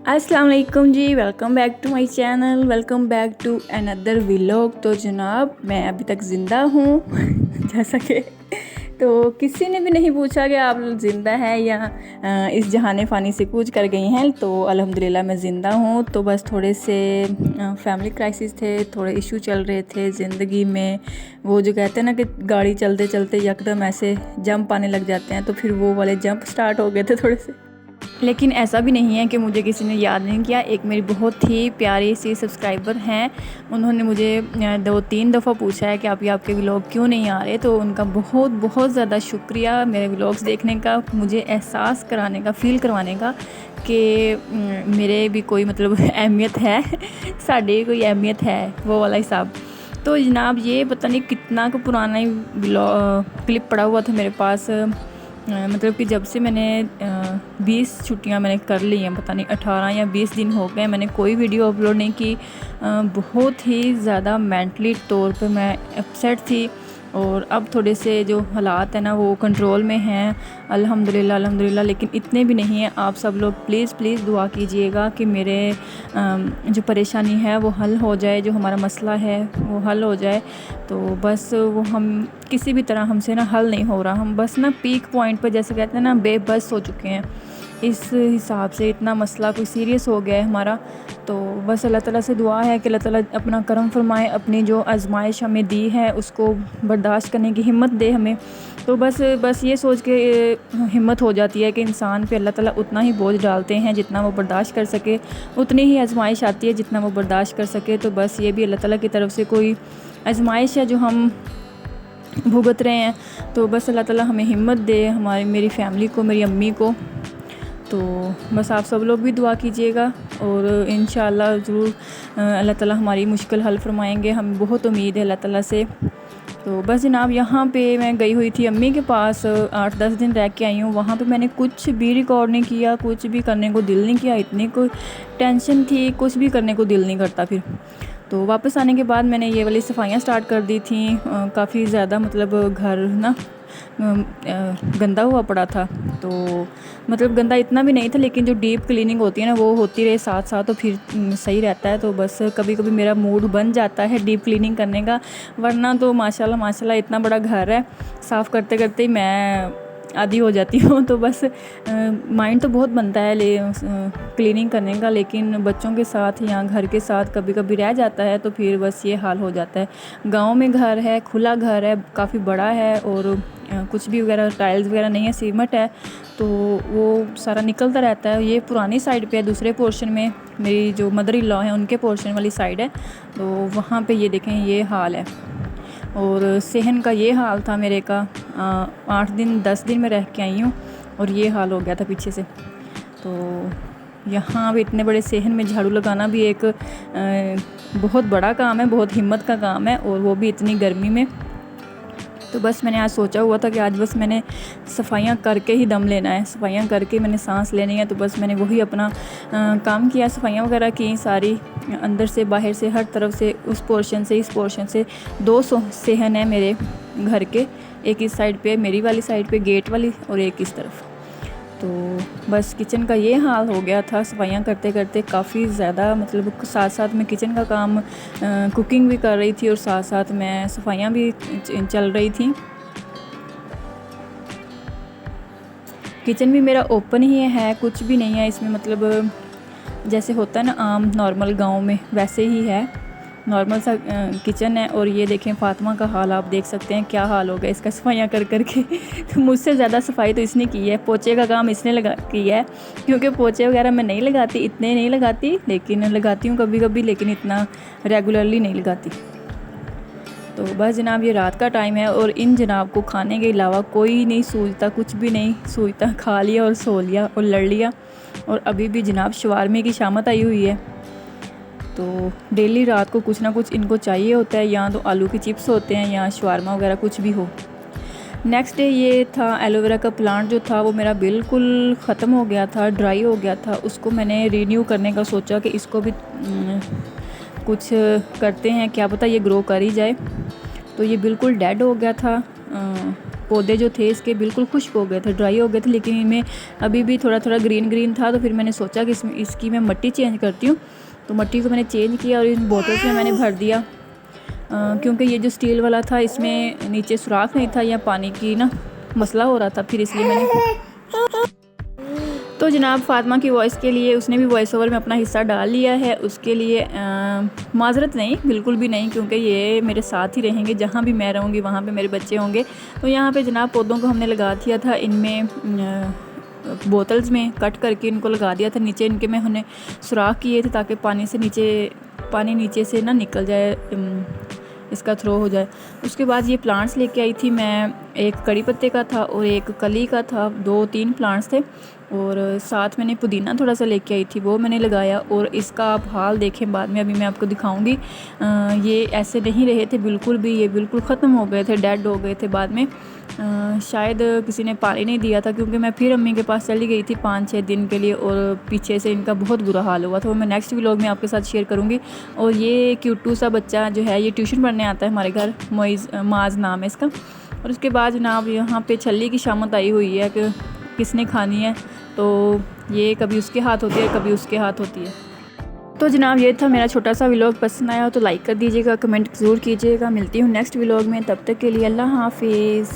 अस्सलाम वालेकुम जी, welcome back to my channel, welcome back to another vlog. तो जनाब मैं अभी तक ज़िंदा हूँ जैसा कि तो किसी ने भी नहीं पूछा कि आप ज़िंदा हैं या इस जहाने फ़ानी से कूच कर गई हैं। तो अल्हम्दुलिल्लाह मैं ज़िंदा हूँ। तो बस थोड़े से फैमिली क्राइसिस थे, थोड़े इशू चल रहे थे ज़िंदगी में। वो जो कहते हैं ना कि गाड़ी चलते चलते यकदम ऐसे जंप आने लग जाते हैं, तो फिर वो वाले जंप स्टार्ट हो गए थे थोड़े से। लेकिन ऐसा भी नहीं है कि मुझे किसी ने याद नहीं किया। एक मेरी बहुत ही प्यारी सी सब्सक्राइबर हैं, उन्होंने मुझे 2-3 दफ़ा पूछा है कि आप ये आपके व्लॉग क्यों नहीं आ रहे। तो उनका बहुत बहुत ज़्यादा शुक्रिया मेरे व्लॉग्स देखने का, मुझे एहसास कराने का, फ़ील करवाने का कि मेरे भी कोई मतलब अहमियत है साड़ी कोई अहमियत है, वो वाला हिसाब। तो जनाब ये पता नहीं कितना का पुराना ही क्लिप पड़ा हुआ था मेरे पास। मतलब कि जब से मैंने 20 छुट्टियां मैंने कर ली हैं, पता नहीं 18 या 20 दिन हो गए मैंने कोई वीडियो अपलोड नहीं की। बहुत ही ज़्यादा मेंटली तौर पे मैं अपसेट थी, और अब थोड़े से जो हालात हैं ना वो कंट्रोल में हैं अल्हम्दुलिल्लाह अल्हम्दुलिल्लाह। लेकिन इतने भी नहीं हैं। आप सब लोग प्लीज़ प्लीज़ दुआ कीजिएगा कि मेरे जो परेशानी है वो हल हो जाए, जो हमारा मसला है वो हल हो जाए। तो बस वो हम किसी भी तरह हमसे ना हल नहीं हो रहा। हम बस ना पीक पॉइंट पर जैसे कहते हैं ना बेबस हो चुके हैं। इस हिसाब से इतना मसला कोई सीरियस हो गया है हमारा। तो बस अल्लाह ताला से दुआ है कि अल्लाह ताला अपना करम फरमाए, अपनी जो आजमाइश हमें दी है उसको बर्दाश्त करने की हिम्मत दे हमें। तो बस ये सोच के हिम्मत हो जाती है कि इंसान पे अल्लाह ताला उतना ही बोझ डालते हैं जितना वो बर्दाश्त कर सके, उतनी ही आजमाइश आती है जितना वो बर्दाश्त कर सके। तो बस ये भी अल्लाह ताला की तरफ से कोई आजमाइश है जो हम भुगत रहे हैं। तो बस अल्लाह ताला हमें हिम्मत दे, मेरी फ़ैमिली को, मेरी अम्मी को। तो बस आप सब लोग भी दुआ कीजिएगा, और इंशाअल्लाह ज़रूर अल्लाह ताला हमारी मुश्किल हल फरमाएंगे। हमें बहुत उम्मीद है अल्लाह ताला से। तो बस जनाब यहाँ पे मैं गई हुई थी अम्मी के पास, 8-10 दिन रह के आई हूँ। वहाँ पे मैंने कुछ भी रिकॉर्ड नहीं किया, कुछ भी करने को दिल नहीं किया, इतनी कोई टेंशन थी, कुछ भी करने को दिल नहीं करता फिर। तो वापस आने के बाद मैंने ये वाली सफाइयाँ स्टार्ट कर दी थी। काफ़ी ज़्यादा मतलब घर ना गंदा हुआ पड़ा था। तो मतलब गंदा इतना भी नहीं था, लेकिन जो डीप क्लीनिंग होती है ना वो होती रहे साथ साथ, तो फिर सही रहता है। तो बस कभी कभी मेरा मूड बन जाता है डीप क्लीनिंग करने का, वरना तो माशाल्लाह माशाल्लाह इतना बड़ा घर है, साफ़ करते करते ही मैं आदी हो जाती हूँ। तो बस माइंड तो बहुत बनता है क्लीनिंग करने का, लेकिन बच्चों के साथ या घर के साथ कभी कभी रह जाता है, तो फिर बस ये हाल हो जाता है। गांव में घर है, खुला घर है, काफ़ी बड़ा है, और कुछ भी वगैरह टाइल्स वगैरह नहीं है, सीमेंट है, तो वो सारा निकलता रहता है। ये पुरानी साइड पे है, दूसरे पोर्शन में मेरी जो मदर इन लॉ है उनके पोर्शन वाली साइड है। तो वहाँ पे ये देखें ये हाल है, और सेहन का ये हाल था मेरे का। 8-10 दिन में रह के आई हूँ, और ये हाल हो गया था पीछे से। तो यहाँ भी इतने बड़े सेहन में झाड़ू लगाना भी एक बहुत बड़ा काम है, बहुत हिम्मत का काम है, और वो भी इतनी गर्मी में। तो बस मैंने आज सोचा हुआ था कि आज बस मैंने सफाइयाँ करके ही दम लेना है, सफाइयाँ करके मैंने सांस लेनी है। तो बस मैंने वही अपना काम किया, सफाइयाँ वगैरह की सारी, अंदर से बाहर से हर तरफ से, उस पोर्शन से इस पोर्शन से। 2 सेहन है मेरे घर के, एक इस साइड पे मेरी वाली साइड पे गेट वाली, और एक इस तरफ। तो बस किचन का ये हाल हो गया था सफाइयाँ करते करते काफ़ी ज़्यादा। मतलब साथ साथ में किचन का काम, कुकिंग भी कर रही थी, और साथ साथ में सफाइयाँ भी चल रही थी। किचन भी मेरा ओपन ही है, कुछ भी नहीं है इसमें, मतलब जैसे होता है ना आम नॉर्मल गांव में, वैसे ही है, नॉर्मल सा किचन है। और ये देखें फातिमा का हाल आप देख सकते हैं, क्या हाल हो गया इसका सफाइयाँ कर कर के तो मुझसे ज़्यादा सफाई तो इसने की है, पोछे का काम इसने किया है, क्योंकि पोछे वगैरह मैं नहीं लगाती, इतने नहीं लगाती, लेकिन लगाती हूँ कभी कभी, लेकिन इतना रेगुलरली नहीं लगाती। तो बस जनाब ये रात का टाइम है, और इन जनाब को खाने के अलावा कोई नहीं सूझता, कुछ भी नहीं सूझता, खा लिया और सो लिया और लड़ लिया। और अभी भी जनाब शवारमे की शामत आई हुई है। तो डेली रात को कुछ ना कुछ इनको चाहिए होता है, या तो आलू की चिप्स होते हैं या शवारमा वगैरह कुछ भी हो। नेक्स्ट डे ये था एलोवेरा का प्लांट जो था वो मेरा बिल्कुल ख़त्म हो गया था, ड्राई हो गया था। उसको मैंने रीन्यू करने का सोचा कि इसको भी कुछ करते हैं, क्या पता ये ग्रो कर ही जाए। तो ये बिल्कुल डेड हो गया था, पौधे जो थे इसके बिल्कुल खुश्क हो गए थे, ड्राई हो गए थे, लेकिन इनमें अभी भी थोड़ा थोड़ा ग्रीन ग्रीन था। तो फिर मैंने सोचा कि इसकी मैं मिट्टी चेंज करती हूँ। तो मिट्टी को मैंने चेंज किया और इन बोतल्स में मैंने भर दिया, क्योंकि ये जो स्टील वाला था इसमें नीचे सुराख नहीं था या पानी की ना मसला हो रहा था, फिर इसलिए मैंने। तो जनाब फातिमा की वॉइस के लिए उसने भी वॉइस ओवर में अपना हिस्सा डाल लिया है, उसके लिए माजरत नहीं, बिल्कुल भी नहीं, क्योंकि ये मेरे साथ ही रहेंगे। जहाँ भी मैं रहूँगी वहाँ पे मेरे बच्चे होंगे। तो यहाँ पे जनाब पौधों को हमने लगा दिया था, इनमें बोतल्स में कट करके इनको लगा दिया था। नीचे इनके में हमने सुराख किए थे ताकि पानी नीचे से ना निकल जाए, इसका थ्रो हो जाए। उसके बाद ये प्लांट्स लेके आई थी मैं, एक कड़ी पत्ते का था और एक कली का था, 2-3 प्लांट्स थे। और साथ मैंने पुदीना थोड़ा सा लेके आई थी, वो मैंने लगाया। और इसका आप हाल देखें बाद में, अभी मैं आपको दिखाऊंगी। ये ऐसे नहीं रहे थे बिल्कुल भी, ये बिल्कुल ख़त्म हो गए थे, डेड हो गए थे बाद में। शायद किसी ने पानी नहीं दिया था, क्योंकि मैं फिर अम्मी के पास चली गई थी 5-6 दिन के लिए और पीछे से इनका बहुत बुरा हाल हुआ था। वो मैं नेक्स्ट व्लॉग में आपके साथ शेयर करूँगी। और ये क्यूटू सा बच्चा जो है ये ट्यूशन पढ़ने आता है हमारे घर, माज नाम है इसका। और उसके बाद जनाब यहाँ पे छल्ली की शामत आई हुई है कि किसने खानी है, तो ये कभी उसके हाथ होती है कभी उसके हाथ होती है। तो जनाब ये था मेरा छोटा सा व्लॉग। पसंद आया हो तो लाइक कर दीजिएगा, कमेंट ज़रूर कीजिएगा। मिलती हूँ नेक्स्ट व्लॉग में, तब तक के लिए अल्लाह हाफिज़।